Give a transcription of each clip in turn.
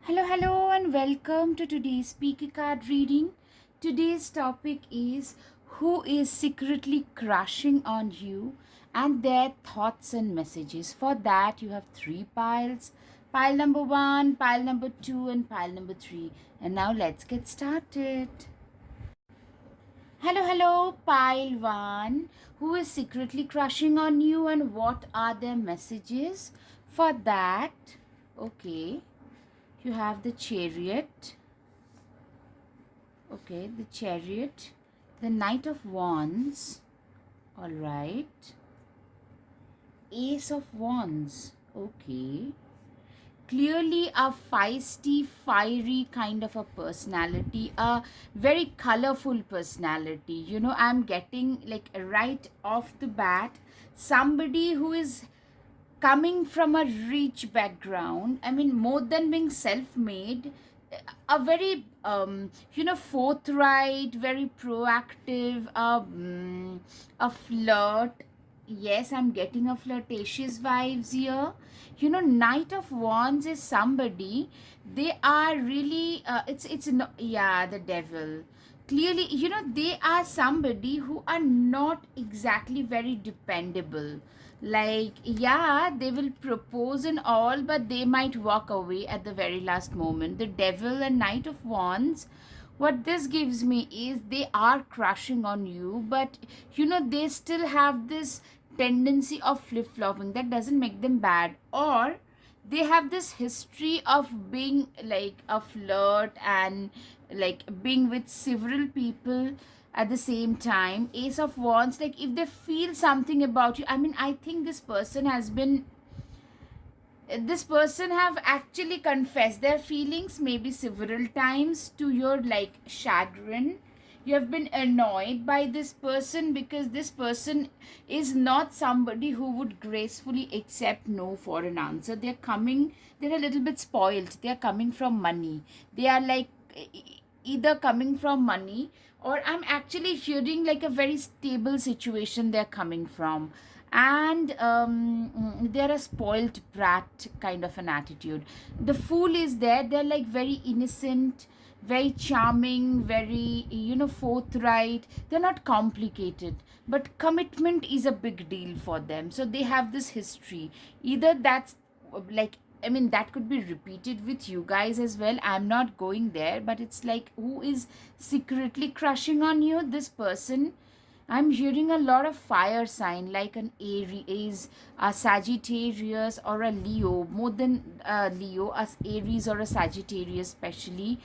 Hello, and welcome to today's speaker card reading. Today's topic is who is secretly crushing on you and their thoughts and messages. For that, you have three piles: pile number one, pile number two, and pile number three. And now let's get started. Hello, pile one. Who is secretly crushing on you and what are their messages? For that, okay, you have the chariot. Okay, the chariot, the knight of wands, all right, ace of wands, okay. Clearly a feisty, fiery kind of a personality, a very colorful personality. I'm getting like right off the bat somebody who is coming from a rich background. I mean, more than being self-made, a very forthright, very proactive, a flirt. Yes, I'm getting a flirtatious vibes here. Knight of wands is somebody, they are really it's no, yeah, the devil. Clearly, they are somebody who are not exactly very dependable. Like, yeah, they will propose and all, but they might walk away at the very last moment. The devil and knight of wands, what this gives me is they are crushing on you, but they still have this tendency of flip-flopping. That doesn't make them bad. Or they have this history of being like a flirt and like being with several people at the same time. Ace of wands, like if they feel something about you, I mean, I think this person have actually confessed their feelings maybe several times to your like chagrin. You have been annoyed by this person because this person is not somebody who would gracefully accept no for an answer. They're a little bit spoiled. They're coming from money. They are like either coming from money, or I'm actually hearing like a very stable situation they're coming from. And they're a spoilt brat kind of an attitude. The fool is there. They're like very innocent, very charming, very forthright. They're not complicated, but commitment is a big deal for them. So they have this history. Either that's like, I mean, that could be repeated with you guys as well. I'm not going there, but it's like, who is secretly crushing on you? This person, I'm hearing a lot of fire sign, like an Aries, a Sagittarius, or a Leo. More than Leo, as Aries or a Sagittarius, especially,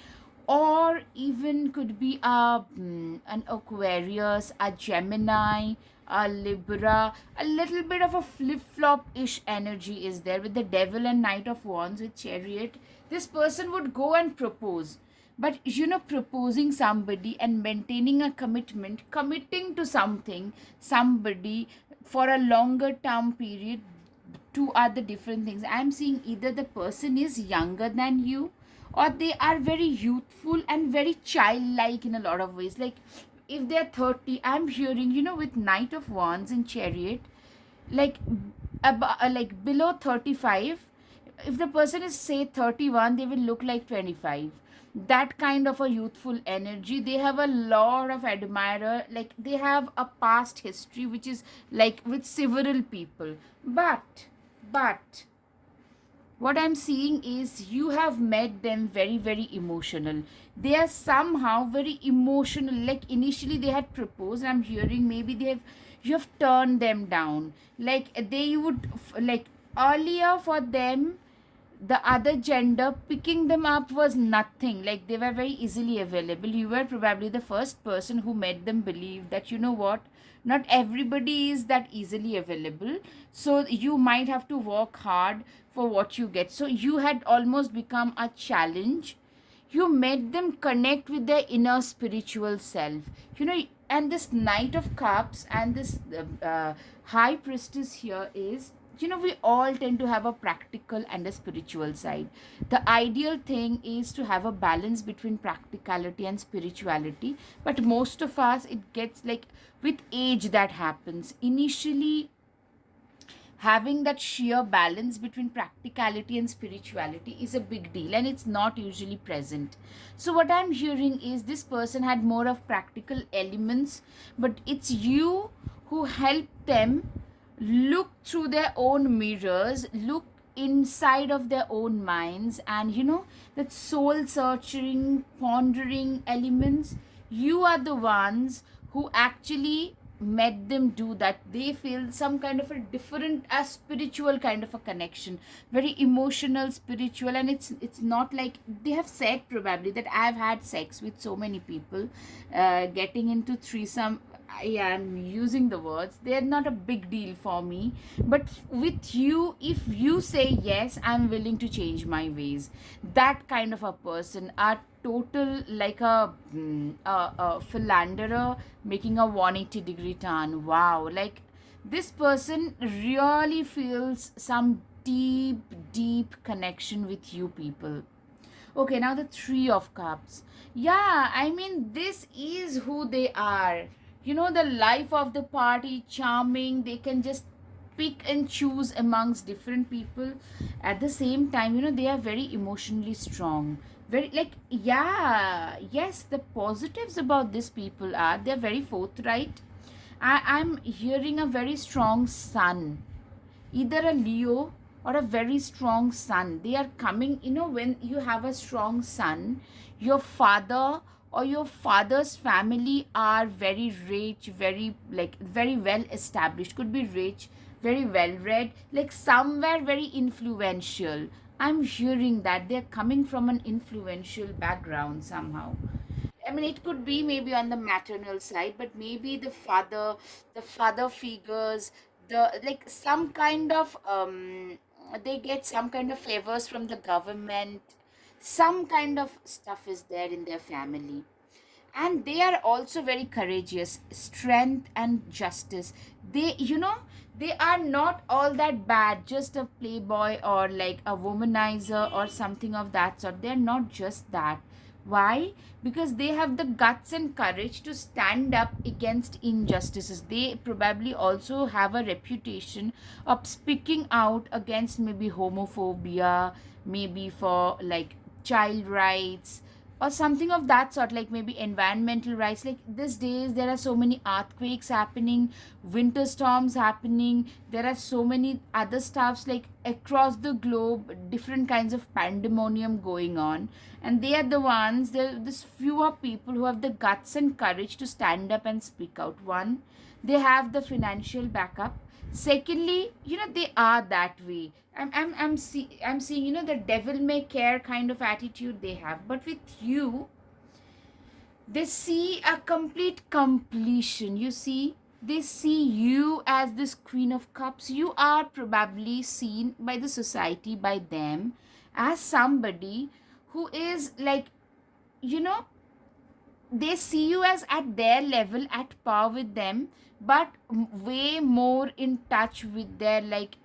or even could be an Aquarius, a Gemini, a Libra. A little bit of a flip flop ish energy is there with the Devil and Knight of Wands with Chariot. This person would go and propose, but proposing somebody and maintaining a commitment, committing to somebody for a longer term period, two are the different things. I'm seeing either the person is younger than you, or they are very youthful and very childlike in a lot of ways. Like if they're 30, I'm hearing, with Knight of Wands and Chariot, like like below 35. If the person is say 31, they will look like 25. That kind of a youthful energy. They have a lot of admirer, like they have a past history which is like with several people. But what I'm seeing is you have made them very, very emotional. They are somehow very emotional. Like initially they had proposed, I'm hearing maybe you have turned them down. Like they would like earlier for them, the other gender picking them up was nothing. Like they were very easily available. You were probably the first person who made them believe that, what, not everybody is that easily available, so you might have to work hard for what you get. So you had almost become a challenge. You made them connect with their inner spiritual self. And this Knight of Cups and this High Priestess here is, we all tend to have a practical and a spiritual side. The ideal thing is to have a balance between practicality and spirituality, but most of us, it gets like with age that happens. Initially, having that sheer balance between practicality and spirituality is a big deal, and it's not usually present. So what I'm hearing is this person had more of practical elements, but it's you who help them look through their own mirrors, look inside of their own minds, and that soul searching, pondering elements. You are the ones who actually made them do that. They feel some kind of a different, a spiritual kind of a connection, very emotional, spiritual. And it's not like they have said probably that I've had sex with so many people, getting into threesome. I am using the words, they're not a big deal for me. But with you, if you say yes, I'm willing to change my ways. That kind of a person, a total like a philanderer making a 180-degree turn. Wow, like this person really feels some deep, deep connection with you people. Okay, now the Three of Cups. Yeah, I mean, this is who they are. The life of the party, charming. They can just pick and choose amongst different people. At the same time, they are very emotionally strong. Very, like, yeah, yes, the positives about these people are they're very forthright. I'm hearing a very strong sun, either a Leo or a very strong sun. They are coming, when you have a strong sun, your father or your father's family are very rich, very, like, very well established, could be rich, very well read, like somewhere very influential. I'm hearing that they're coming from an influential background somehow. I mean, it could be maybe on the maternal side, but maybe the father figures, the like some kind of they get some kind of favors from the government, some kind of stuff is there in their family. And they are also very courageous, strength and justice. They are not all that bad, just a playboy or like a womanizer or something of that sort. They're not just that. Why? Because they have the guts and courage to stand up against injustices. They probably also have a reputation of speaking out against maybe homophobia, maybe for like child rights or something of that sort, like maybe environmental rights. Like these days there are so many earthquakes happening, winter storms happening, there are so many other stuffs like across the globe, different kinds of pandemonium going on. And they are the ones, there's fewer people who have the guts and courage to stand up and speak out. One, they have the financial backup. Secondly, they are that way. I'm seeing, the devil may care kind of attitude they have. But with you, they see a complete completion. You see, they see you as this Queen of Cups. You are probably seen by the society, by them, as somebody who is like, you know they see you as at their level, at par with them, but way more in touch with their like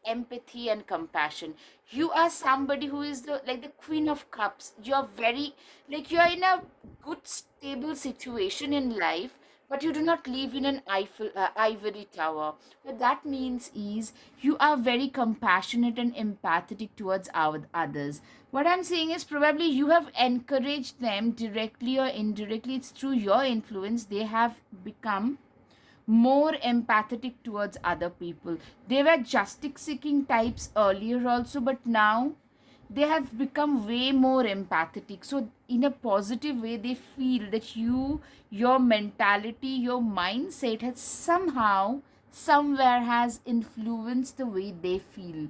empathy and compassion. You are somebody who is the like the Queen of Cups. You're very, like, you're in a good stable situation in life, but you do not live in an ivory tower. What that means is you are very compassionate and empathetic towards our others. What I'm saying is probably you have encouraged them directly or indirectly. It's through your influence they have become more empathetic towards other people. They were justice seeking types earlier also, but now they have become way more empathetic. So, in a positive way, they feel that your mentality, your mindset has somehow, somewhere has influenced the way they feel.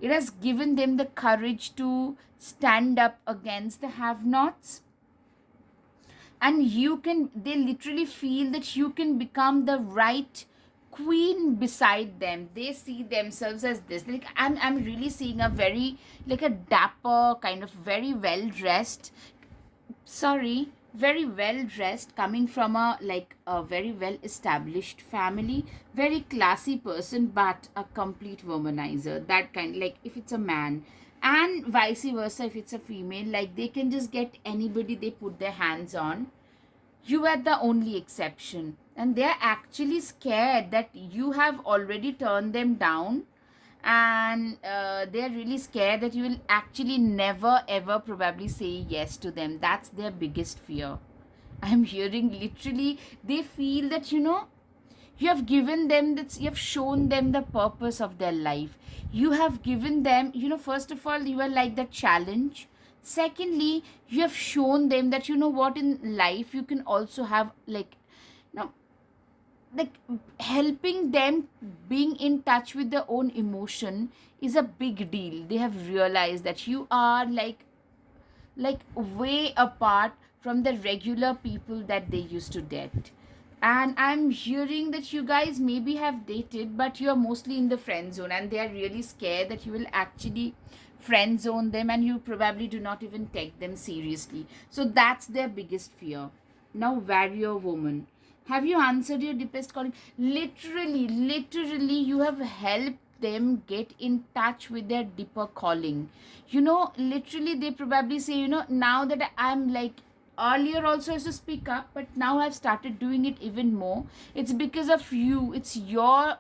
It has given them the courage to stand up against the have nots, and they literally feel that you can become the right queen beside them. They see themselves as this, like, I'm really seeing a very, like, a dapper kind of very well dressed, sorry, very well dressed, coming from a like a very well established family, very classy person, but a complete womanizer. That kind, like if it's a man, and vice versa if it's a female, like they can just get anybody they put their hands on. You are the only exception, and they're actually scared that you have already turned them down, and they're really scared that you will actually never ever probably say yes to them. That's their biggest fear. I'm hearing literally, they feel that, you have given them that, you have shown them the purpose of their life. You have given them, first of all, you are like the challenge. Secondly, you have shown them that, what, in life you can also have, like, you know like, helping them being in touch with their own emotion is a big deal. They have realized that you are like way apart from the regular people that they used to date. And I'm hearing that you guys maybe have dated, but you're mostly in the friend zone, and they are really scared that you will actually friend zone them, and you probably do not even take them seriously. So that's their biggest fear. Now, warrior woman, have you answered your deepest calling? Literally, you have helped them get in touch with their deeper calling. Literally, they probably say, now that I'm like, earlier also I used to speak up, but now I've started doing it even more. It's because of you. It's your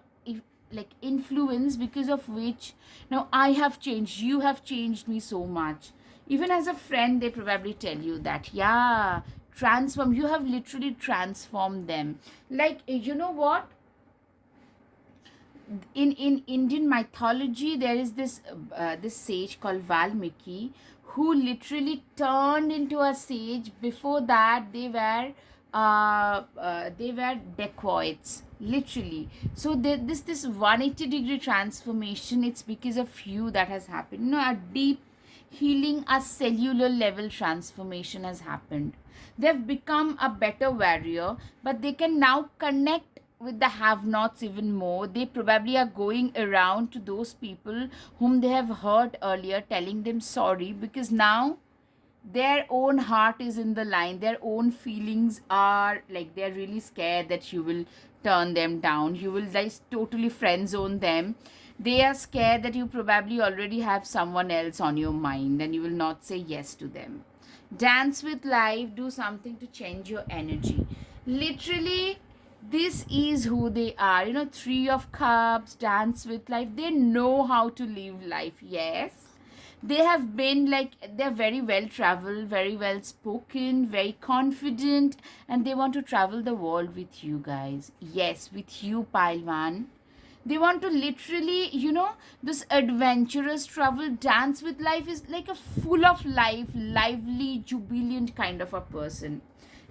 like influence, because of which now I have changed. You have changed me so much. Even as a friend, they probably tell you that, yeah, transform. You have literally transformed them. Like, you know what? In Indian mythology, there is this sage called Valmiki, who literally turned into a sage. Before that, they were dacoits, literally. So this 180-degree transformation, it's because of you that has happened. A deep healing, a cellular level transformation has happened. They've become a better warrior, but they can now connect with the have nots even more. They probably are going around to those people whom they have hurt earlier, telling them sorry, because now their own heart is in the line. Their own feelings are like, they're really scared that you will turn them down. You will like totally friend zone them. They are scared that you probably already have someone else on your mind, and you will not say yes to them. Dance with life, do something to change your energy. Literally, this is who they are. Three of Cups, dance with life. They know how to live life. Yes, they have been like, they're very well traveled, very well spoken, very confident, and they want to travel the world with you guys. Yes, with you, Pailwan. They want to literally, this adventurous travel. Dance with life is like a full of life, lively, jubilant kind of a person.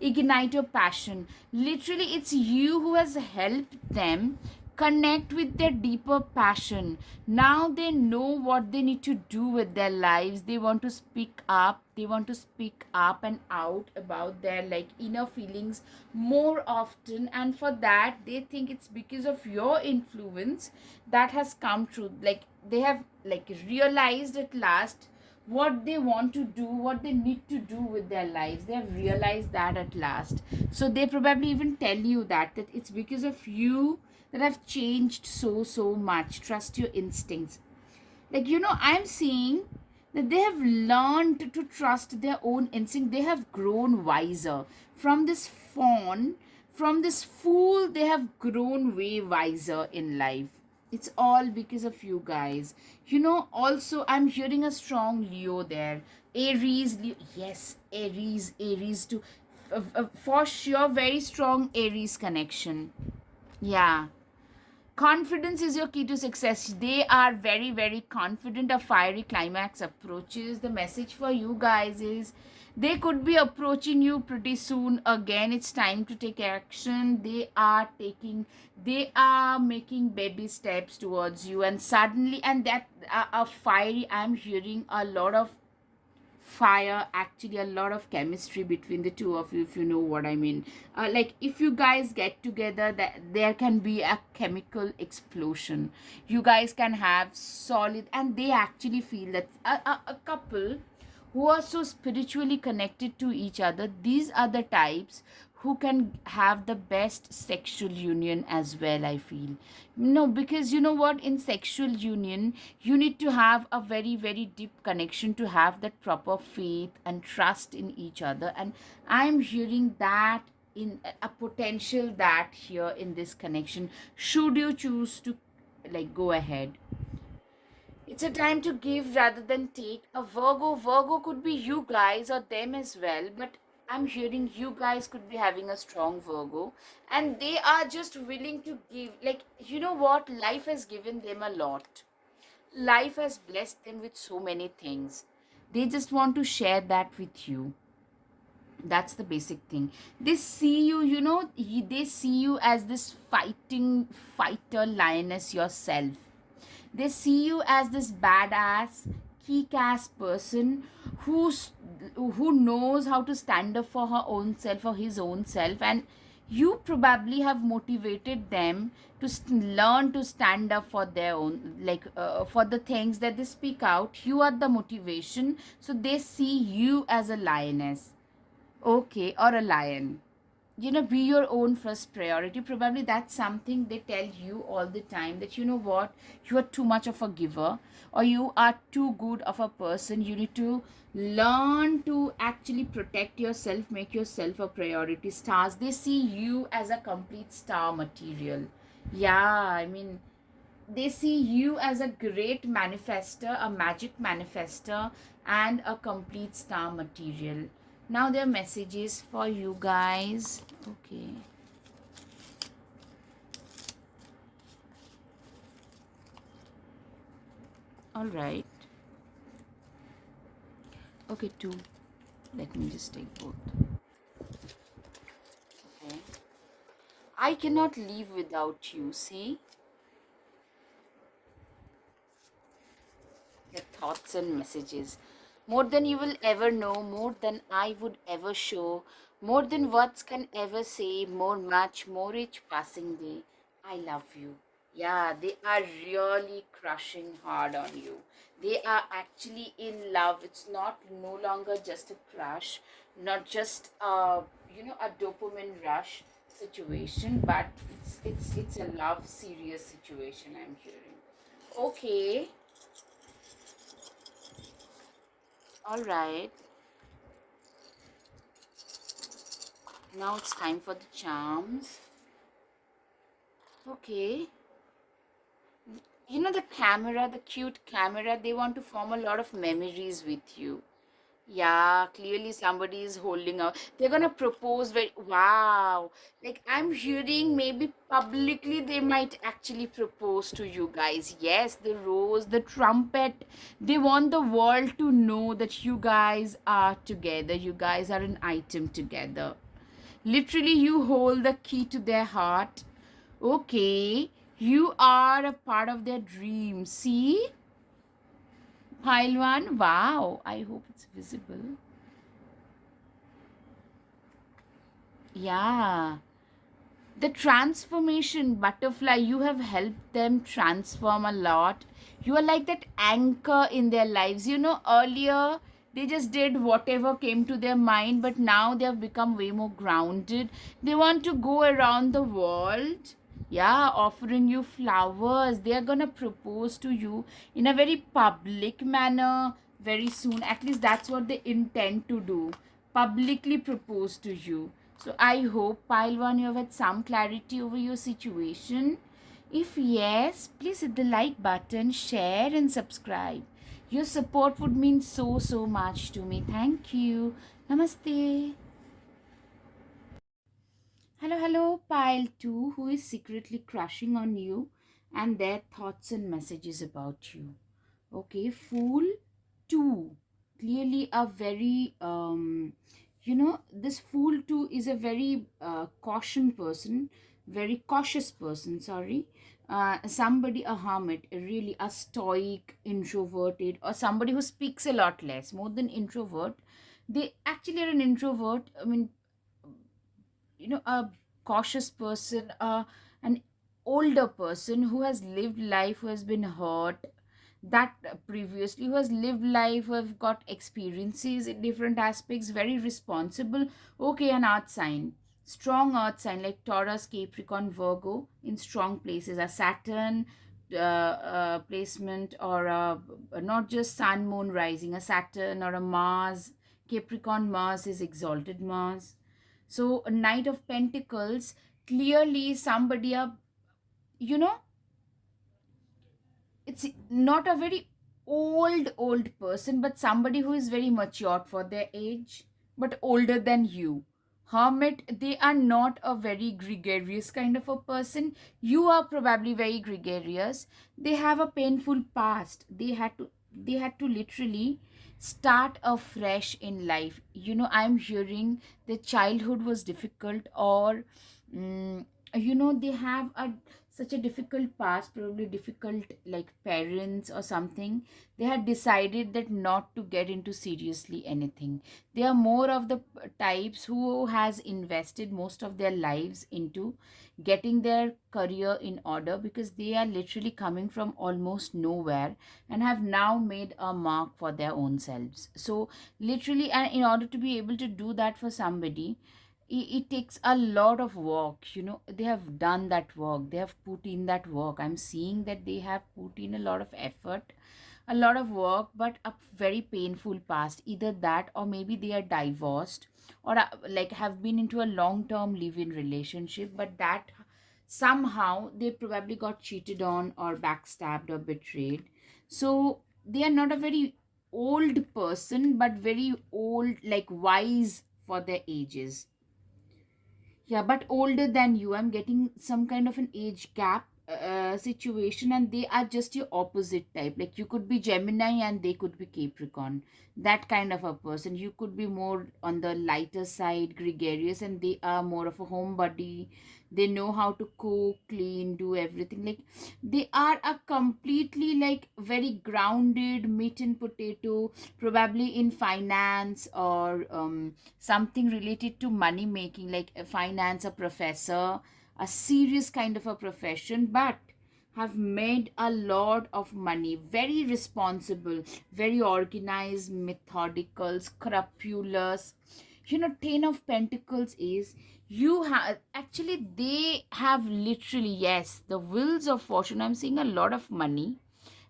Ignite your passion. Literally, it's you who has helped them connect with their deeper passion. Now they know what they need to do with their lives. They want to speak up. They want to speak up and out about their like inner feelings more often. And for that, they think it's because of your influence that has come true. Like, they have like realized at last what they want to do, what they need to do with their lives. They have realized that at last. So they probably even tell you that it's because of you that I've changed so much. Trust your instincts. Like, I'm seeing that they have learned to trust their own instinct. They have grown wiser from this fawn, from this fool. They have grown way wiser in life. It's all because of you guys. Also, I'm hearing a strong Leo there. Aries, Leo. Yes, Aries too. For sure, very strong Aries connection. Yeah. Confidence is your key to success. They are very, very confident. A fiery climax approaches. The message for you guys is, they could be approaching you pretty soon. Again, it's time to take action. They are making baby steps towards you, and suddenly, and that a fiery, I'm hearing a lot of fire, actually a lot of chemistry between the two of you, if you know what I mean. Like, if you guys get together, that there can be a chemical explosion. You guys can have solid, and they actually feel that a couple who are so spiritually connected to each other, these are the types who can have the best sexual union as well, I feel. No, because you know what, in sexual union, you need to have a very, very deep connection to have that proper faith and trust in each other. And I'm hearing that in a potential that here in this connection, should you choose to like go ahead. It's a time to give rather than take. A Virgo could be you guys or them as well, but I'm hearing you guys could be having a strong Virgo, and they are just willing to give. Like, you know what? Life has given them a lot. Life has blessed them with so many things. They just want to share that with you. That's the basic thing. They see you, they see you as this fighting fighter lioness yourself. They see you as this badass, kick-ass person who's who knows how to stand up for her own self or his own self, and you probably have motivated them to learn to stand up for their own, like for the things that they speak out. You are the motivation, so they see you as a lioness, okay, or a lion. Be your own first priority. Probably that's something they tell you all the time, that you know what, you are too much of a giver, or you are too good of a person. You need to learn to actually protect yourself, make yourself a priority. Stars, they see you as a complete star material. Yeah, I mean, they see you as a great manifester, a magic manifester, and a complete star material. Now there are messages for you guys. Okay. All right. Okay, two. Let me just take both. Okay. I cannot live without you. See? Your thoughts and messages. More than you will ever know, more than I would ever show, more than words can ever say, more much, more each passing day. I love you. Yeah, they are really crushing hard on you. They are actually in love. It's not no longer just a crush, not just a dopamine rush situation, but it's a love serious situation, I'm hearing. Okay. All right, now it's time for the charms. Okay, the camera, the cute camera, they want to form a lot of memories with you. Yeah, clearly somebody is holding out. They're gonna propose very wow. Like, I'm hearing maybe publicly they might actually propose to you guys. Yes, the rose, the trumpet. They want the world to know that you guys are together. You guys are an item together. Literally, you hold the key to their heart. Okay, you are a part of their dream. See? Pile one. Wow, I hope it's visible. Yeah. The transformation butterfly, you have helped them transform a lot. You are like that anchor in their lives. Earlier they just did whatever came to their mind, but now they have become way more grounded. They want to go around the world, yeah, offering you flowers. They are gonna propose to you in a very public manner very soon. At least that's what they intend to do, publicly propose to you. So I hope, pile one, you have had some clarity over your situation. If yes, please hit the like button, share, and subscribe. Your support would mean so, so much to me. Thank you. Namaste. Hello, hello, pile two, who is secretly crushing on you and their thoughts and messages about you. Okay, Fool two. Clearly a very this Fool two is a very very cautious person, sorry. Somebody, a hermit, really a stoic, introverted, or somebody who speaks a lot less, more than introvert. They actually are an introvert. I mean, a cautious person, an older person who has lived life, who has been hurt that previously, who has lived life, who have got experiences in different aspects, very responsible. Okay, an earth sign, strong earth sign like Taurus, Capricorn, Virgo, in strong places. A Saturn placement, or not just sun, moon, rising, a Saturn or a Mars. Capricorn Mars is exalted Mars. So a Knight of Pentacles, clearly somebody are, you know, it's not a very old person, but somebody who is very matured for their age, but older than you. Hermit, they are not a very gregarious kind of a person. You are probably very gregarious. They have a painful past. They had to literally start afresh in life. I'm hearing their childhood was difficult, or mm, they have a such a difficult past, probably difficult like parents or something. They had decided that not to get into seriously anything. They are more of the types who has invested most of their lives into getting their career in order, because they are literally coming from almost nowhere and have now made a mark for their own selves. So literally, and in order to be able to do that for somebody, it takes a lot of work. They have done that work, they have put in that work. I'm seeing that they have put in a lot of effort, a lot of work, but a very painful past. Either that, or maybe they are divorced, or like have been into a long term live in relationship, but that somehow they probably got cheated on or backstabbed or betrayed. So they are not a very old person, but very old, like wise for their ages. Yeah, but older than you. I'm getting some kind of an age gap situation, and they are just your opposite type. Like you could be Gemini and they could be Capricorn. That kind of a person. You could be more on the lighter side, gregarious, and they are more of a homebody. They know how to cook, clean, do everything. Like they are a completely like very grounded meat and potato, probably in finance or something related to money making, like a finance, a professor, a serious kind of a profession, but have made a lot of money, very responsible, very organized, methodical, scrupulous. 10 of Pentacles is, you have actually, they have literally, yes, the wheels of fortune. I'm seeing a lot of money,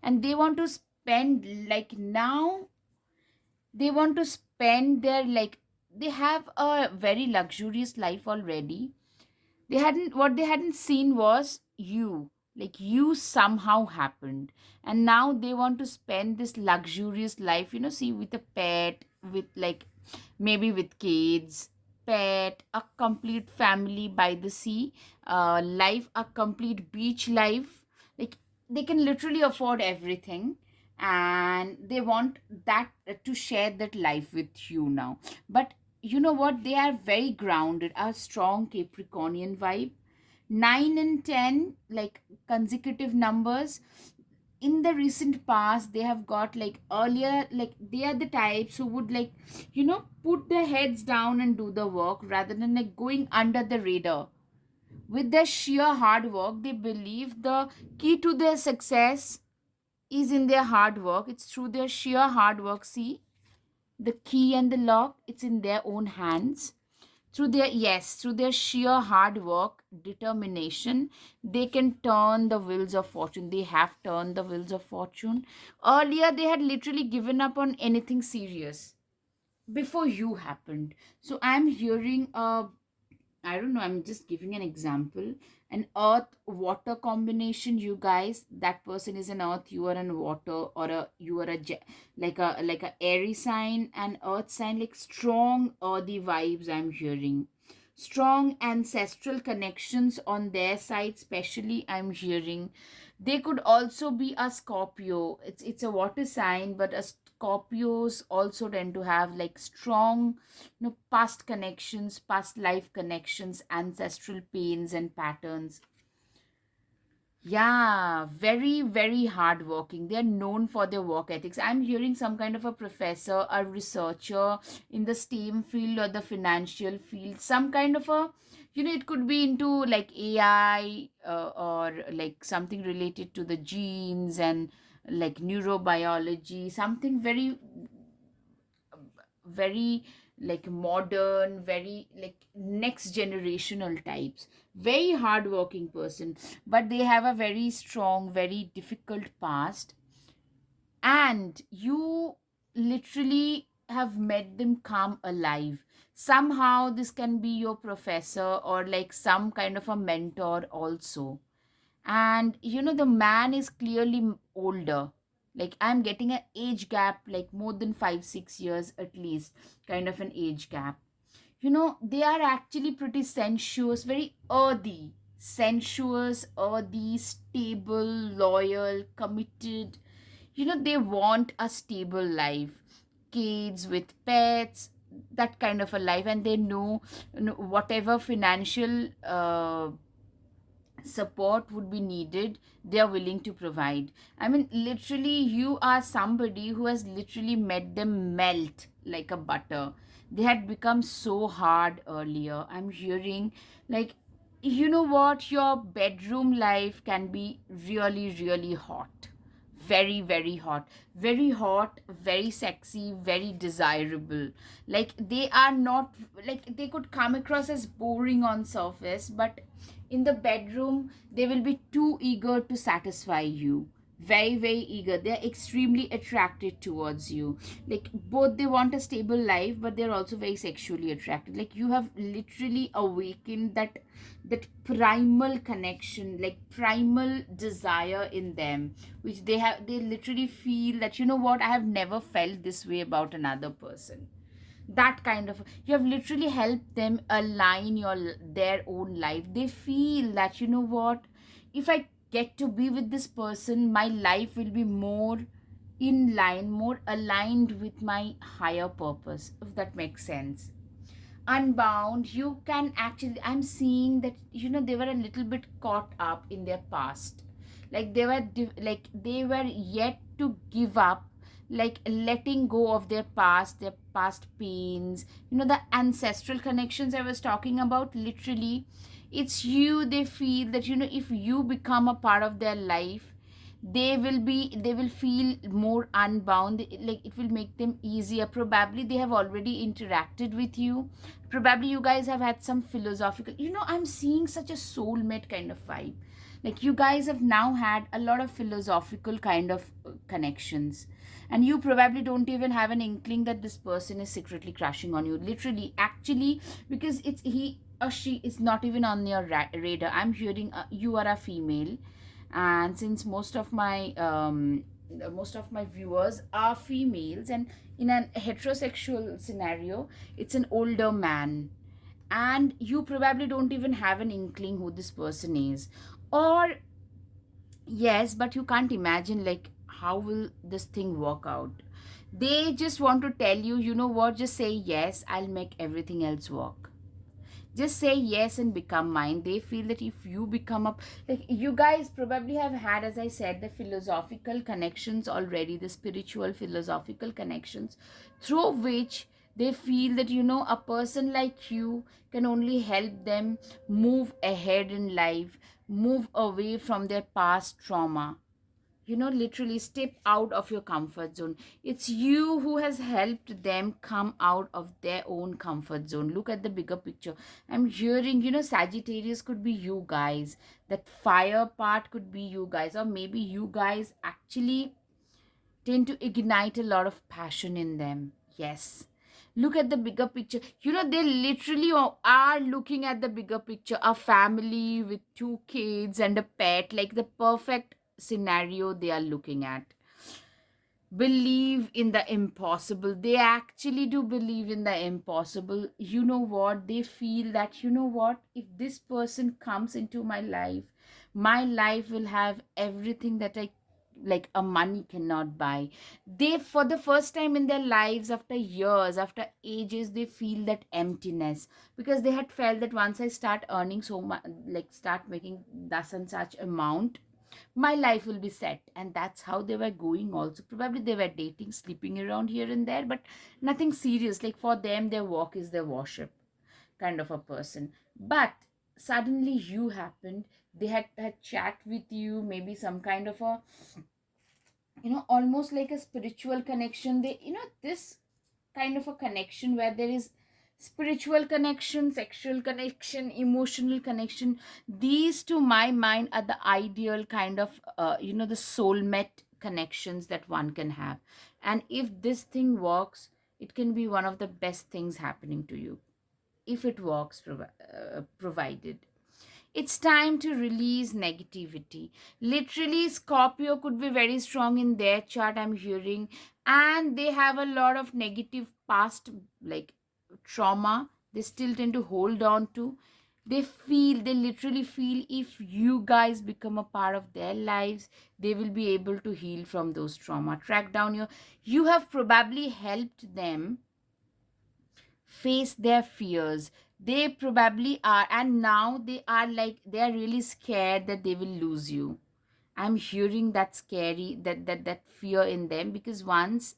and they want to spend, like now they want to spend their, like, they have a very luxurious life already. They hadn't seen was you, like you somehow happened, and now they want to spend this luxurious life, see, with a pet, with like maybe with kids, pet, a complete family by the sea, life, a complete beach life. Like they can literally afford everything, and they want that to share that life with you now. But you know what, they are very grounded, a strong Capricornian vibe. 9 and 10, like consecutive numbers. In the recent past, they have got, like earlier, like they are the types who would, like, put their heads down and do the work rather than like going under the radar. With their sheer hard work, they believe the key to their success is in their hard work. It's through their sheer hard work. See, the key and the lock, it's in their own hands. Through their sheer hard work, determination, they can turn the wheels of fortune. They have turned the wheels of fortune. Earlier, they had literally given up on anything serious before you happened. So I'm hearing I don't know, I'm just giving an example. An earth water combination, you guys, that person is an earth, you are an water, or you are like a airy sign, an earth sign, like strong earthy vibes I'm hearing. Strong ancestral connections on their side, especially I'm hearing. They could also be a Scorpio. It's a water sign, but a Scorpios also tend to have like strong, past connections, past life connections, ancestral pains and patterns. Yeah, very, very hardworking. They're known for their work ethics. I'm hearing some kind of a professor, a researcher in the STEM field or the financial field, some kind of a, it could be into like AI, or like something related to the genes and like neurobiology, something very, very like modern, very like next generational types. Very hardworking person, but they have a very strong, very difficult past. And you literally, have made them come alive. Somehow this can be your professor or like some kind of a mentor also. And the man is clearly older. Like I'm getting an age gap, like more than 5 6 years at least, kind of an age gap. They are actually pretty sensuous, very earthy, sensuous, earthy, stable, loyal, committed. They want a stable life, kids with pets, that kind of a life. And they know, whatever financial support would be needed, they are willing to provide. I mean, literally, you are somebody who has literally made them melt like a butter. They had become so hard earlier. I'm hearing, like, what, your bedroom life can be really really hot, very very hot, very sexy, very desirable. Like they are not, like they could come across as boring on surface, but in the bedroom they will be too eager to satisfy you, very eager. They're extremely attracted towards you. Like both, they want a stable life, but they're also very sexually attracted. Like you have literally awakened that primal connection, like primal desire in them, which they literally feel that, what, I have never felt this way about another person. That kind of, you have literally helped them align their own life. They feel that, what, if I get to be with this person, my life will be more in line, more aligned with my higher purpose, if that makes sense. Unbound, you can actually, I'm seeing that, they were a little bit caught up in their past. Like they were like they were yet to give up, like letting go of their past pains, the ancestral connections I was talking about. Literally, it's you, they feel that, if you become a part of their life, they will feel more unbound. Like it will make them easier. Probably they have already interacted with you. Probably you guys have had some philosophical, I'm seeing such a soulmate kind of vibe. Like you guys have now had a lot of philosophical kind of connections, and you probably don't even have an inkling that this person is secretly crushing on you, literally, actually, because it's he or she is not even on your radar. I'm hearing you are a female, and since most of my viewers are females, and in an heterosexual scenario, it's an older man, and you probably don't even have an inkling who this person is. Or yes, but you can't imagine, like, how will this thing work out. They just want to tell you, what, just say yes, I'll make everything else work. Just say yes and become mine. They feel that if you become up, like, you guys probably have had, as I said, the philosophical connections already, the spiritual philosophical connections, through which they feel that, a person like you can only help them move ahead in life, move away from their past trauma, literally step out of your comfort zone. It's you who has helped them come out of their own comfort zone. Look at the bigger picture. I'm hearing, Sagittarius could be you guys. That fire part could be you guys, or maybe you guys actually tend to ignite a lot of passion in them. Yes. Look at the bigger picture. They literally are looking at the bigger picture. A family with two kids and a pet, like the perfect scenario they are looking at. Believe in the impossible. They actually do believe in the impossible. You know what? They feel that, what, if this person comes into my life will have everything that I, like, a money cannot buy. They, for the first time in their lives, after years, after ages, they feel that emptiness, because they had felt that once I start earning so much, like start making thus and such amount, my life will be set. And that's how they were going also. Probably they were dating, sleeping around here and there, but nothing serious. Like for them, their walk is their worship, kind of a person. But suddenly you happened. They had chat with you, maybe some kind of a, almost like a spiritual connection. They, this kind of a connection where there is spiritual connection, sexual connection, emotional connection. These, to my mind, are the ideal kind of, the soulmate connections that one can have. And if this thing works, It can be one of the best things happening to you if it works, provided. It's time to release negativity. Literally, Scorpio could be very strong in their chart, I'm hearing, and they have a lot of negative past, like trauma, they still tend to hold on to. They literally feel if you guys become a part of their lives, they will be able to heal from those trauma. Track down you have probably helped them face their fears. They probably are, and now they are like they are really scared that they will lose you. I'm hearing that scary, that fear in them, because once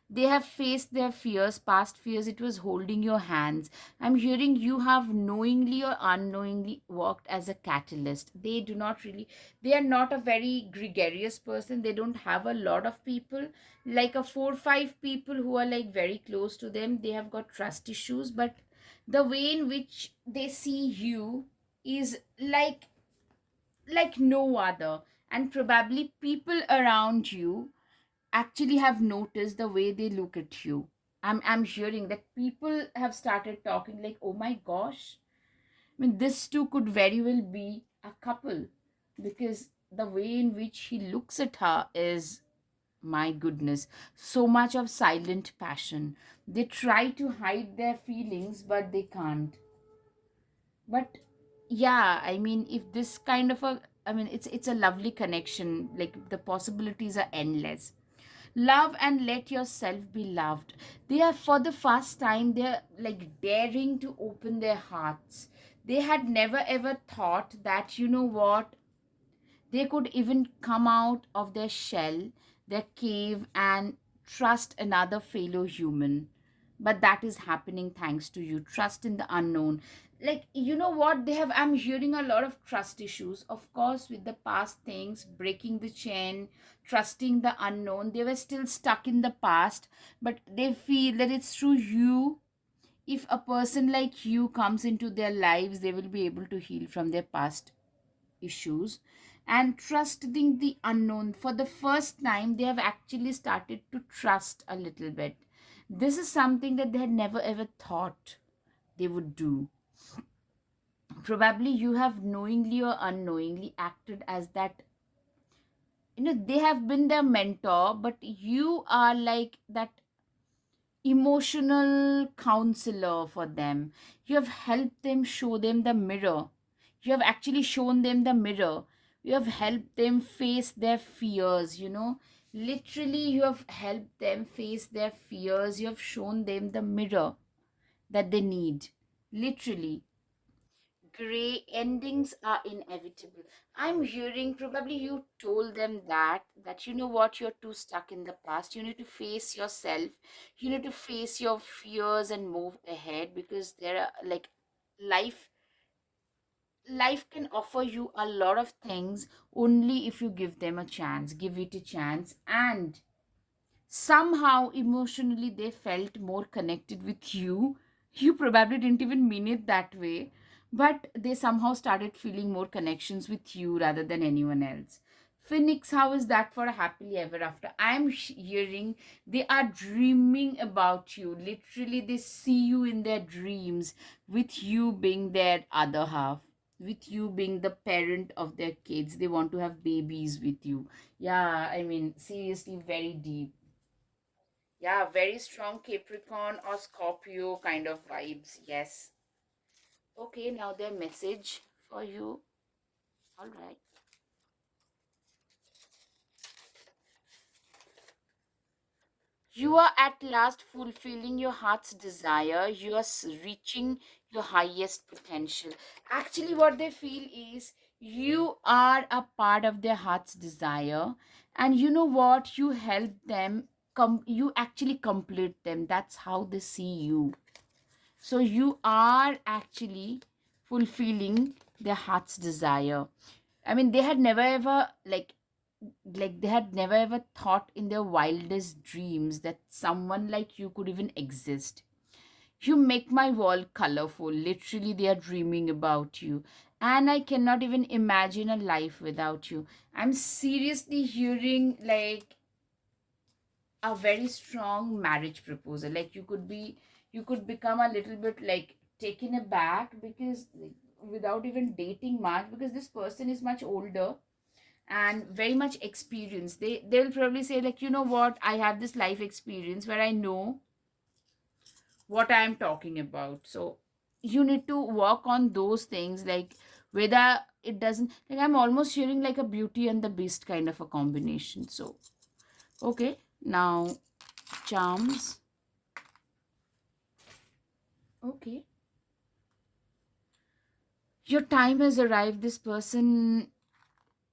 they have faced their fears, past fears, it was holding your hands. I'm hearing you have knowingly or unknowingly worked as a catalyst. They do not really, they are not a very gregarious person. They don't have a lot of people, like a 4 5 people who are like very close to them. They have got trust issues, but the way in which they see you is like no other. And probably people around you actually have noticed the way they look at you. I'm hearing that people have started talking like, oh my gosh, I mean, this two could very well be a couple, because the way in which he looks at her is, my goodness, so much of silent passion. They try to hide their feelings, but they can't. But yeah, I mean, if this kind of a, I mean, it's a lovely connection. Like the possibilities are endless. Love and let yourself be loved. They are, for the first time, they're like daring to open their hearts. They had never ever thought that, you know what, they could even come out of their shell, their cave, and trust another fellow human. But that is happening thanks to you. Trust in the unknown. Like, you know what? They have, I'm hearing a lot of trust issues. Of course, with the past things, breaking the chain, trusting the unknown. They were still stuck in the past, but they feel that it's through you. If a person like you comes into their lives, they will be able to heal from their past issues and trusting the unknown. For the first time, they have actually started to trust a little bit. This is something that they had never ever thought they would do. Probably you have knowingly or unknowingly acted as that, they have been their mentor, but you are like that emotional counselor for them. You have helped them, show them the mirror. You have actually shown them the mirror. You have helped them face their fears. Literally, you have helped them face their fears. You have shown them the mirror that they need. Literally. Gray endings are inevitable. I'm hearing probably you told them that you know what, you're too stuck in the past. You need to face yourself. You need to face your fears and move ahead, because there are like life life can offer you a lot of things only if you give them a chance, give it a chance. And somehow emotionally they felt more connected with you. You probably didn't even mean it that way, but they somehow started feeling more connections with you rather than anyone else. Phoenix, how is that for a happily ever after? I'm hearing they are dreaming about you. Literally, they see you in their dreams, with you being their other half, with you being the parent of their kids. They want to have babies with you. Yeah, I mean, seriously, very deep. Yeah, very strong Capricorn or Scorpio kind of vibes. Yes. Okay, now their message for you. All right. You are at last fulfilling your heart's desire. You are reaching your highest potential. Actually, what they feel is you are a part of their heart's desire. And you know what? You help them. You actually complete them. That's how they see you. So you are actually fulfilling their heart's desire. I mean, they had never ever like they had never ever thought in their wildest dreams that someone like you could even exist. You make my world colorful. Literally, they are dreaming about you. And I cannot even imagine a life without you. I'm seriously hearing like a very strong marriage proposal. Like you could become a little bit like taken aback, because like, without even dating much, because this person is much older and very much experienced. They'll probably say like, you know what, I have this life experience where I know what I am talking about. So you need to work on those things, like whether it doesn't, like I'm almost hearing like a Beauty and the Beast kind of a combination. So okay, now charms. Okay, your time has arrived. This person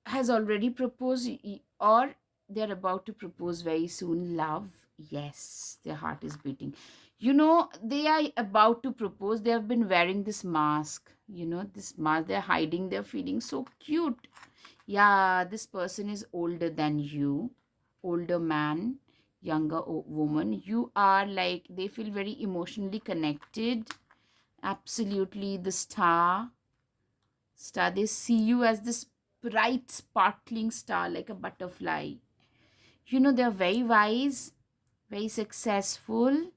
has already proposed, or they're about to propose very soon. Love, yes, their heart is beating. You know, they are about to propose. They have been wearing this mask, you know, this mask. They're hiding their feelings. So cute. Yeah, this person is older than you, older man, younger woman. You are like, they feel very emotionally connected. Absolutely, the star, they see you as this bright sparkling star, like a butterfly. You know, they're very wise, very successful,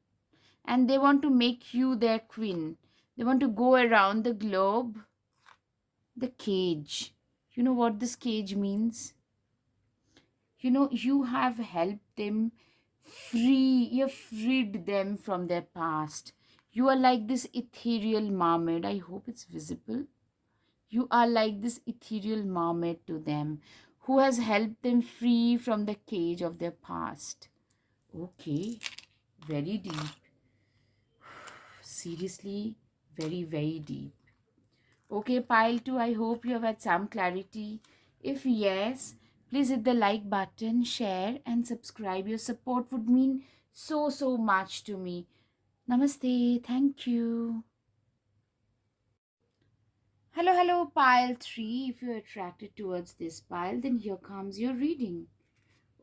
and they want to make you their queen. They want to go around the globe. The cage, you know what this cage means? You know, you have helped them free, you have freed them from their past. You are like this ethereal mermaid. I hope it's visible. You are like this ethereal mermaid to them, who has helped them free from the cage of their past. Okay, very deep. Seriously, very, very deep. Okay, pile 2, I hope you have had some clarity. If yes, please hit the like button, share, and subscribe. Your support would mean so, so much to me. Namaste. Thank you. Hello, hello, pile 3. If you're attracted towards this pile, then here comes your reading.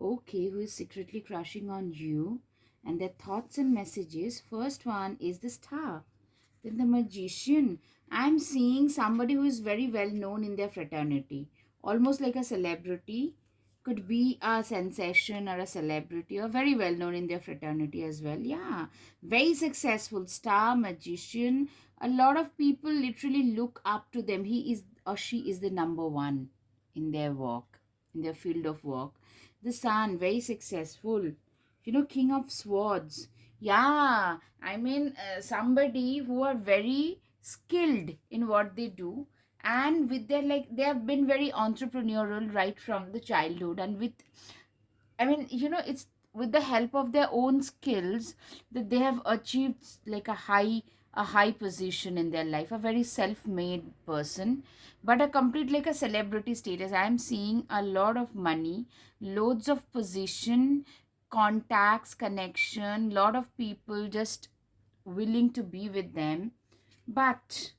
Okay, who is secretly crushing on you? And their thoughts and messages. First one is the star. Then the magician. I'm seeing somebody who is very well known in their fraternity, almost like a celebrity. Could be a sensation or a celebrity, or very well known in their fraternity as well. Yeah, very successful star, magician. A lot of people literally look up to them. He is or she is the number one in their work, in their field of work. The sun, very successful. You know, king of swords. Yeah, I mean, somebody who are very skilled in what they do, and with their, like, they have been very entrepreneurial right from the childhood, and with, I mean, you know, it's with the help of their own skills that they have achieved like a high position in their life, a very self-made person, but a complete like a celebrity status. I am seeing a lot of money, loads of position, contacts, connection, lot of people just willing to be with them. But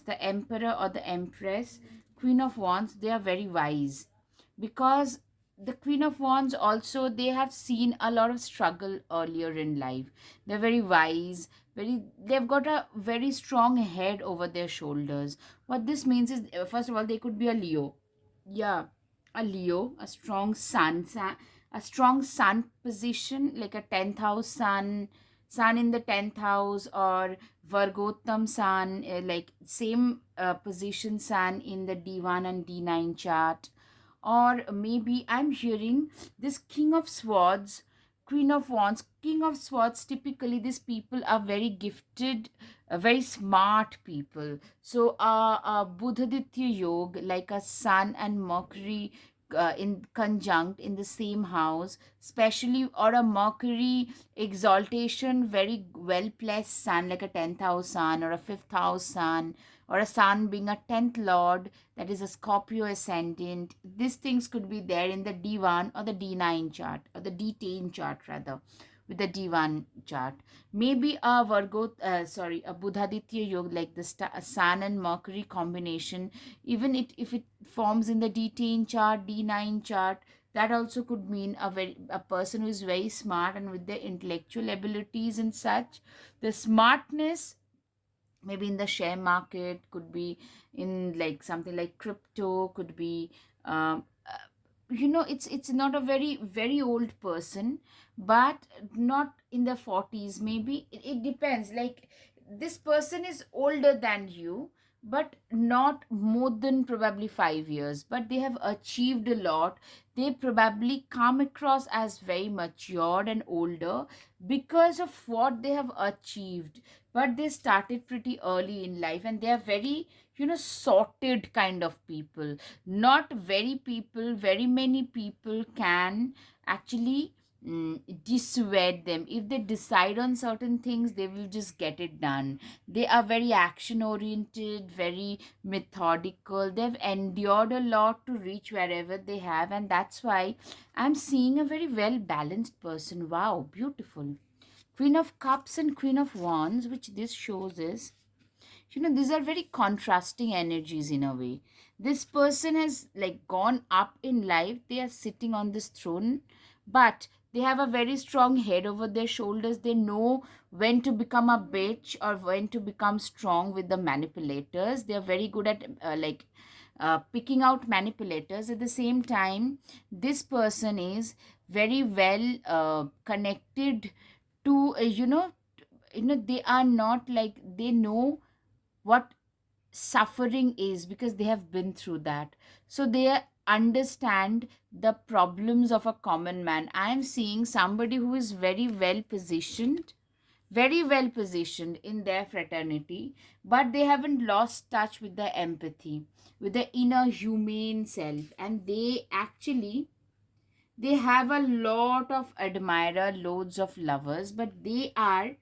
the emperor or the empress, queen of wands, they are very wise, because the queen of wands also, they have seen a lot of struggle earlier in life. They're very wise, very, they've got a very strong head over their shoulders. What this means is, first of all, they could be a Leo. Yeah, a Leo, a strong a strong sun position, like a 10th house sun in the 10th house, or Vargottam sun, like same position sun in the D1 and D9 chart. Or maybe I'm hearing this king of swords, queen of wands, king of swords. Typically these people are very gifted, very smart people. So Buddhaditya yoga, like a sun and Mercury in conjunct in the same house, especially, or a Mercury exaltation, very well placed sun, like a 10th house sun or a 5th house sun, or a sun being a 10th lord, that is a Scorpio ascendant. These things could be there in the D1 or the D9 chart, or the D10 chart rather, with the D1 chart. Maybe a a Buddhaditya yoga, like the sun and Mercury combination, even if it forms in the D10 chart, D9 chart, that also could mean a person who is very smart, and with their intellectual abilities and such, the smartness, maybe in the share market, could be in like something like crypto, could be it's not a very old person, but not in the 40s. Maybe it depends, like this person is older than you, but not more than probably 5 years, but they have achieved a lot. They probably come across as very matured and older because of what they have achieved, but they started pretty early in life, and they are very sorted kind of people. Not very many people can actually dissuade them. If they decide on certain things, they will just get it done. They are very action oriented, very methodical. They've endured a lot to reach wherever they have, and that's why I'm seeing a very well balanced person. Wow, beautiful. Queen of Cups and Queen of Wands, which this shows is, these are very contrasting energies in a way. This person has like gone up in life, they are sitting on this throne, but they have a very strong head over their shoulders. They know when to become a bitch or when to become strong with the manipulators. They are very good at picking out manipulators. At the same time, this person is very well connected to they are not like, they know what suffering is because they have been through that. So they understand the problems of a common man. I am seeing somebody who is very well positioned in their fraternity, but they haven't lost touch with the empathy, with the inner humane self, and they have a lot of admirer, loads of lovers, but they are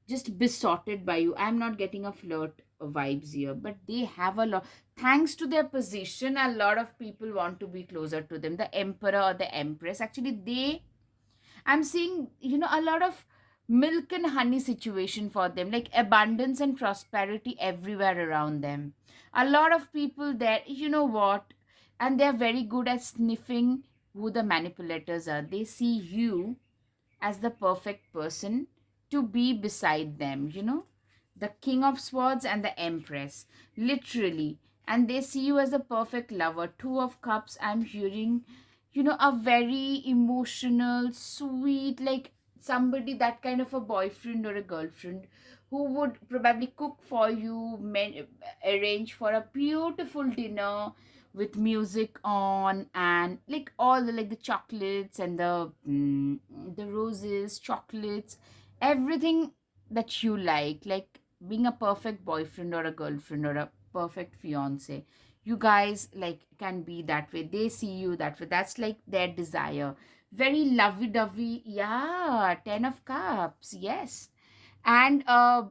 just besotted by you. I'm not getting a flirt vibes here, but they have a lot. Thanks to their position, a lot of people want to be closer to them. The emperor or the empress, actually, I'm seeing, a lot of milk and honey situation for them, like abundance and prosperity everywhere around them. A lot of people there, you know what? And they're very good at sniffing who the manipulators are. They see you as the perfect person to be beside them, the King of Swords and the Empress, literally. And they see you as the perfect lover. Two of Cups, I'm hearing, a very emotional, sweet, like somebody, that kind of a boyfriend or a girlfriend who would probably cook for you, arrange for a beautiful dinner with music on, and like all the, like the chocolates and the roses, chocolates, everything that you like being a perfect boyfriend or a girlfriend or a perfect fiance. You guys like can be that way. They see you that way. That's like their desire. Very lovey-dovey. Yeah, 10 of Cups. Yes. And a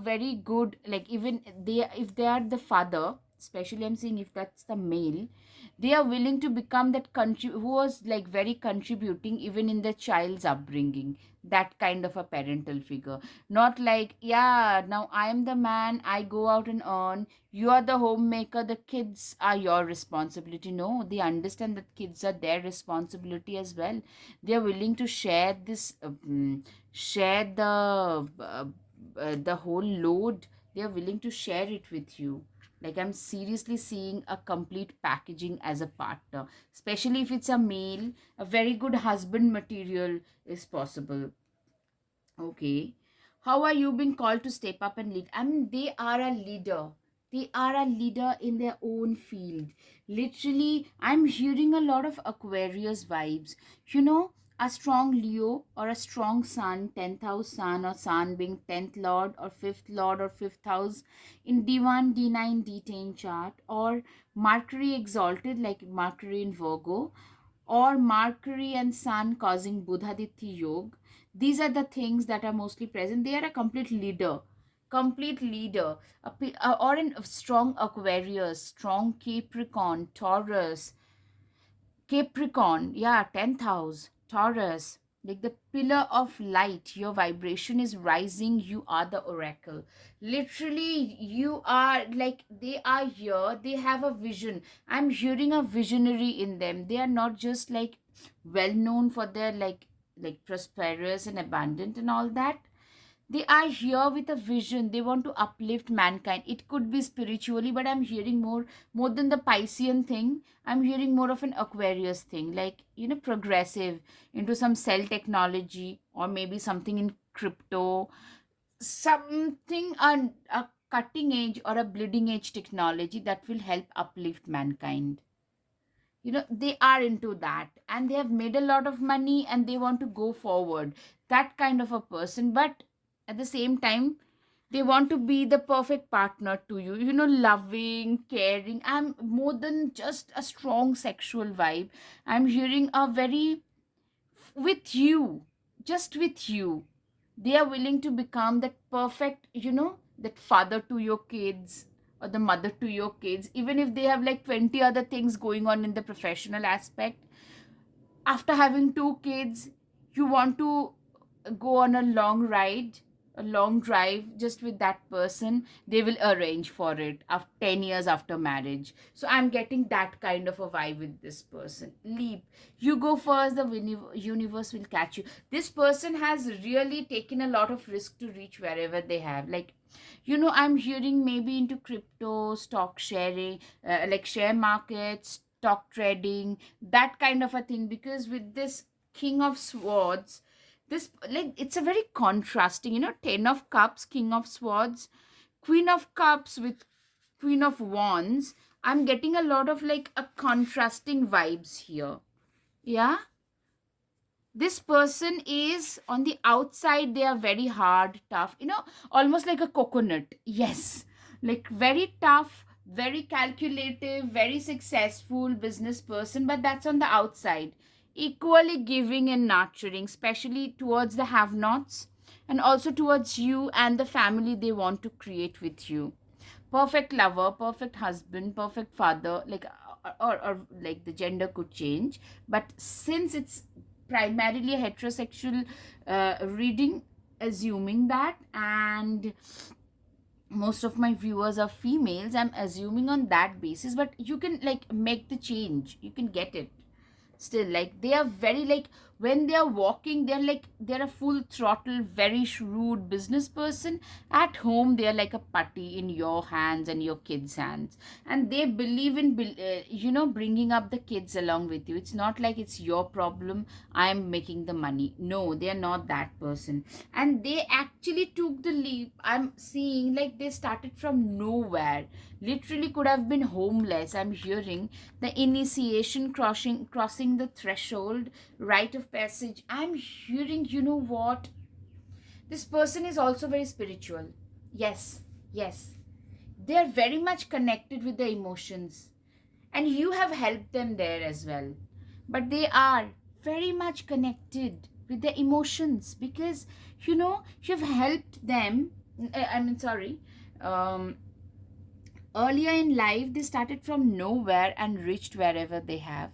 very good, like, even they, if they are the father, especially I'm seeing if that's the male, they are willing to become that country who was like very contributing even in the child's upbringing. That kind of a parental figure. Not like, yeah, now I am the man, I go out and earn, you are the homemaker, the kids are your responsibility. No, they understand that kids are their responsibility as well. They are willing to share this share the whole load. They are willing to share it with you. Like, I'm seriously seeing a complete packaging as a partner, especially if it's a male. A very good husband material is possible. Okay. How are you being called to step up and lead? I mean, they are a leader. They are a leader in their own field. Literally, I'm hearing a lot of Aquarius vibes. A strong Leo or a strong Sun, 10th house Sun, or Sun being 10th Lord or 5th Lord or 5th house in D1, D9, D10 chart, or Mercury exalted like Mercury in Virgo, or Mercury and Sun causing Buddhaditya Yoga. These are the things that are mostly present. They are a complete leader, or a strong Aquarius, strong Capricorn, yeah, 10th house, Taurus, like the pillar of light. Your vibration is rising. You are the oracle. Literally, you are like, they are here. They have a vision. I'm hearing a visionary in them. They are not just like well known for their like prosperous and abundant and all that. They are here with a vision. They want to uplift mankind. It could be spiritually, but I'm hearing more than the Piscean thing. I'm hearing more of an Aquarius thing, like, progressive, into some cell technology, or maybe something in crypto, something on a cutting edge or a bleeding edge technology that will help uplift mankind. They are into that, and they have made a lot of money, and they want to go forward. That kind of a person. But at the same time, they want to be the perfect partner to you, loving, caring. I'm more than just a strong sexual vibe. I'm hearing a very, with you, just with you. They are willing to become that perfect, that father to your kids, or the mother to your kids, even if they have like 20 other things going on in the professional aspect. After having two kids, you want to go on a long ride, a long drive just with that person. They will arrange for it after 10 years after marriage. So I'm getting that kind of a vibe with this person. Leap, you go first, the universe will catch you. This person has really taken a lot of risk to reach wherever they have, like, I'm hearing maybe into crypto, stock sharing, like share markets, stock trading, that kind of a thing. Because with this King of Swords, this, like, it's a very contrasting, 10 of Cups, King of Swords, Queen of Cups with Queen of Wands. I'm getting a lot of like a contrasting vibes here. Yeah, this person is on the outside, they are very hard, tough, almost like a coconut. Yes, like very tough, very calculative, very successful business person, but that's on the outside. Equally giving and nurturing, especially towards the have nots, and also towards you and the family they want to create with you. Perfect lover, perfect husband, perfect father, like, or like the gender could change. But since it's primarily a heterosexual reading, assuming that, and most of my viewers are females, I'm assuming on that basis. But you can like make the change, you can get it. Still, like, they are very, like, when they are walking, they're like, they're a full throttle, very shrewd business person. At home, they're like a putty in your hands and your kids' hands. And they believe in bringing up the kids along with you. It's not like it's your problem, I'm making the money. No, they are not that person. And they actually took the leap. I'm seeing like they started from nowhere, literally could have been homeless. I'm hearing the initiation, crossing the threshold, rite of passage. I'm hearing, what, this person is also very spiritual. Yes, yes, they are very much connected with the emotions, and you have helped them there as well. But they are very much connected with the emotions, because you've helped them. I mean, sorry, um earlier in life they started from nowhere and reached wherever they have.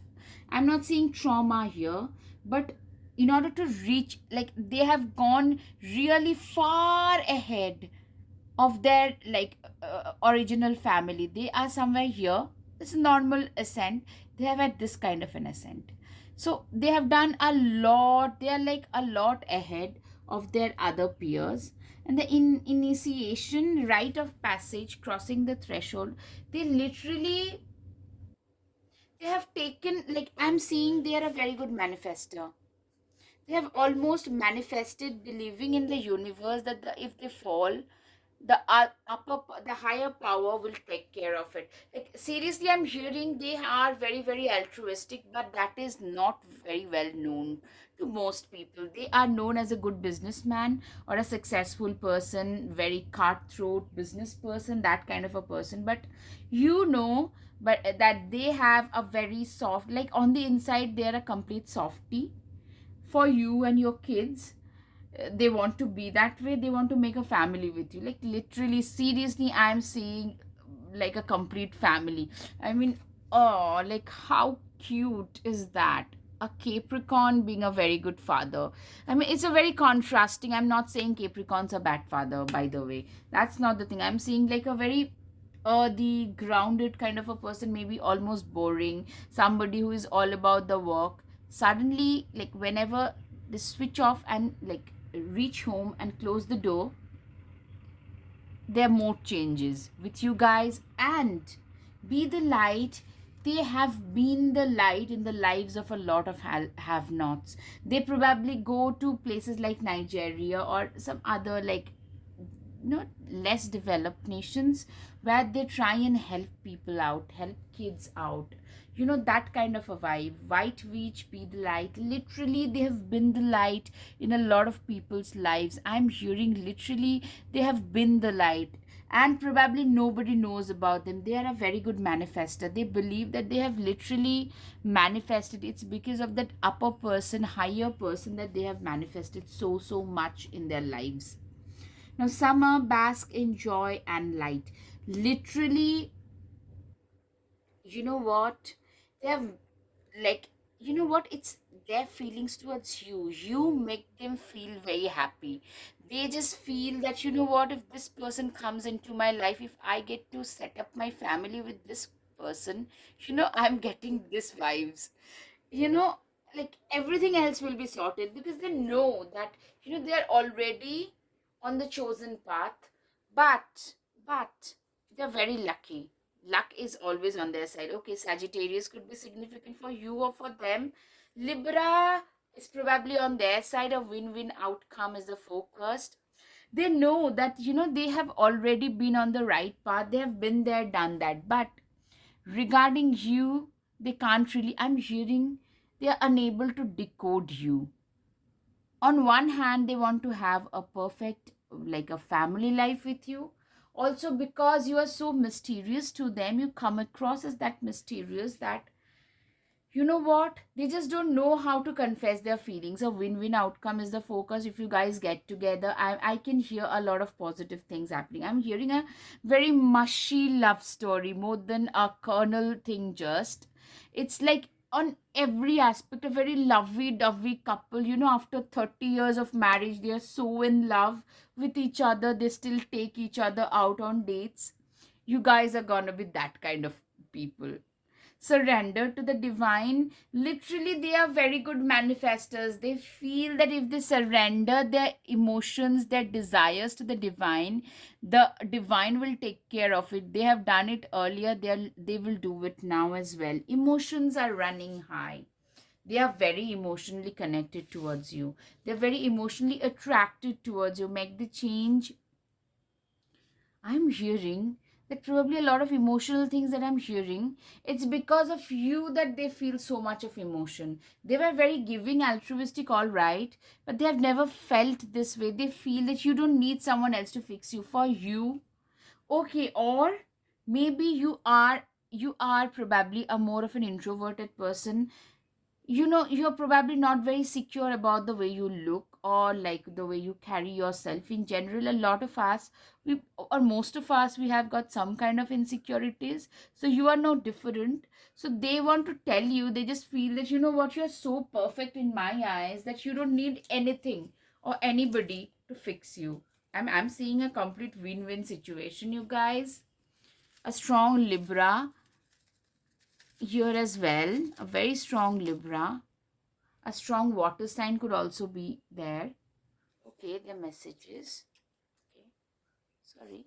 I'm not seeing trauma here, but in order to reach, like, they have gone really far ahead of their, like, original family. They are somewhere here. It's a normal ascent. They have had this kind of an ascent. So they have done a lot. They are like a lot ahead of their other peers. And the initiation, rite of passage, crossing the threshold, they literally, they have taken, like, I'm seeing they are a very good manifester. They have almost manifested, believing in the universe that if they fall, the higher power will take care of it. Like, seriously, I'm hearing they are very, very altruistic, but that is not very well known to most people. They are known as a good businessman or a successful person, very cutthroat business person, that kind of a person. But but that they have a very soft, like, on the inside they are a complete softie for you and your kids. They want to be that way. They want to make a family with you, like, literally, seriously, I'm seeing like a complete family. I mean, oh, like, how cute is that? A Capricorn being a very good father. I mean, it's a very contrasting. I'm not saying Capricorn's a bad father, by the way. That's not the thing. I'm seeing like a very the grounded kind of a person, maybe almost boring, somebody who is all about the work. Suddenly, like, whenever they switch off and, like, reach home and close the door, their mood changes with you guys. And be the light. They have been the light in the lives of a lot of have nots. They probably go to places like Nigeria or some other, like, not less developed nations, where they try and help people out, help kids out, that kind of a vibe. White Witch, be the light. Literally, they have been the light in a lot of people's lives. I'm hearing literally they have been the light, and probably nobody knows about them. They are a very good manifester. They believe that they have literally manifested. It's because of that upper person, higher person, that they have manifested so much in their lives. Now, summer, bask in joy and light. Literally, you know what? They have, like, it's their feelings towards you. You make them feel very happy. They just feel that, if this person comes into my life, if I get to set up my family with this person, I'm getting this vibes. you know like everything else will be sorted, because they know that, they're already on the chosen path. But they're very lucky. Luck is always on their side. Okay, Sagittarius could be significant for you or for them. Libra is probably on their side. A win-win outcome is the focused. They know that, they have already been on the right path. They have been there, done that. But regarding you, they can't really, I'm hearing, they are unable to decode you. On one hand, they want to have a perfect, like, a family life with you. Also, because you are so mysterious to them, you come across as that mysterious, that, they just don't know how to confess their feelings. A win-win outcome is the focus. If you guys get together, I can hear a lot of positive things happening. I'm hearing a very mushy love story, more than a kernel thing. Just, it's like, on every aspect, a very lovey-dovey couple. After 30 years of marriage, they are so in love with each other. They still take each other out on dates. You guys are gonna be that kind of people. Surrender to the divine. Literally, they are very good manifestors. They feel that if they surrender their emotions, their desires to the divine will take care of it. They have done it earlier. They will do it now as well. Emotions are running high. They are very emotionally connected towards you. They're very emotionally attracted towards you. Make the change. I'm hearing that probably a lot of emotional things that I'm hearing, it's because of you that they feel so much of emotion. They were very giving, altruistic, all right, but they have never felt this way. They feel that you don't need someone else to fix you for you. Okay, or maybe you are probably a more of an introverted person. You're probably not very secure about the way you look, or like the way you carry yourself in general. A lot of us, we or most of us, we have got some kind of insecurities. So you are no different. So they want to tell you, they just feel that, you're so perfect in my eyes, that you don't need anything or anybody to fix you. I'm seeing a complete win-win situation, you guys. A strong Libra here as well, a very strong Libra. A strong water sign could also be there. Okay, the messages. Okay, sorry.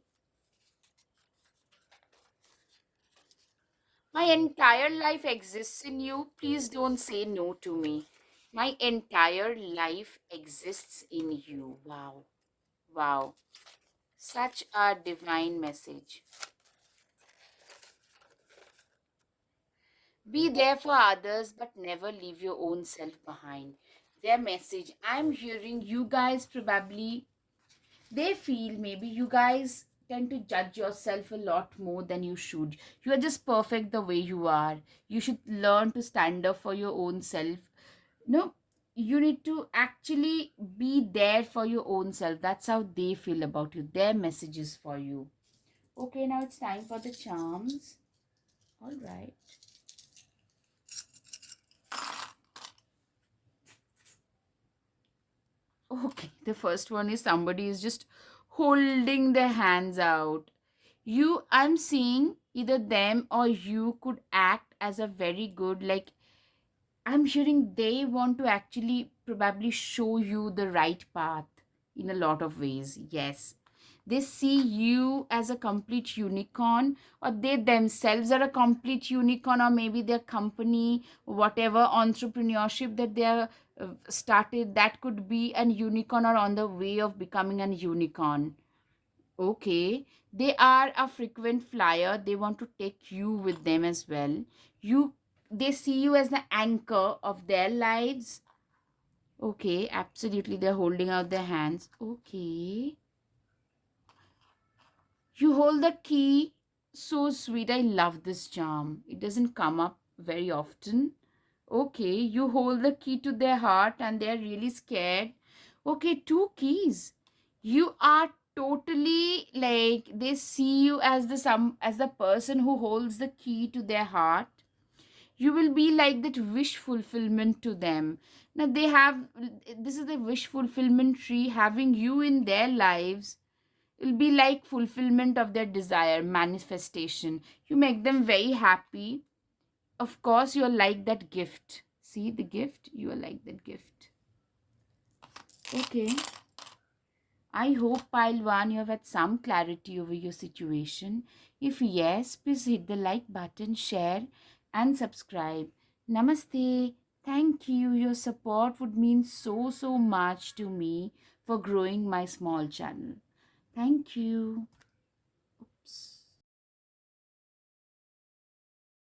My entire life exists in you. Please don't say no to me. My entire life exists in you. Wow. Wow. Such a divine message. Be there for others, but never leave your own self behind. Their message. I'm hearing you guys probably, they feel maybe you guys tend to judge yourself a lot more than you should. You are just perfect the way you are. You should learn to stand up for your own self. No, you need to actually be there for your own self. That's how they feel about you. Their messages for you. Okay, now it's time for the charms. All right. Okay, the first one is somebody is just holding their hands out. I'm seeing either them or you could act as a very good, like, I'm hearing they want to actually probably show you the right path. in a lot of ways. Yes. They see you as a complete unicorn, or they themselves are a complete unicorn, or maybe their company, whatever entrepreneurship that they are started, that could be an unicorn or on the way of becoming an unicorn. Okay, they are a frequent flyer. They want to take you with them as well. You, they see you as the anchor of their lives. Okay, absolutely. They're holding out their hands. Okay. You hold the key. So sweet. I love this charm. It doesn't come up very often. Okay, you hold the key to their heart and they're really scared. Okay, two keys. You are totally like, they see you as the some as the person who holds the key to their heart. You will be like that wish fulfillment to them. Now they have, this is the wish fulfillment tree, having you in their lives will be like fulfillment of their desire, manifestation. You make them very happy. Of course, you're like that gift. See the gift? You are like that gift. Okay. I hope, pile one, you have had some clarity over your situation. If yes, please hit the like button, share, and subscribe. Namaste. Thank you. Your support would mean so, so much to me for growing my small channel. Thank you.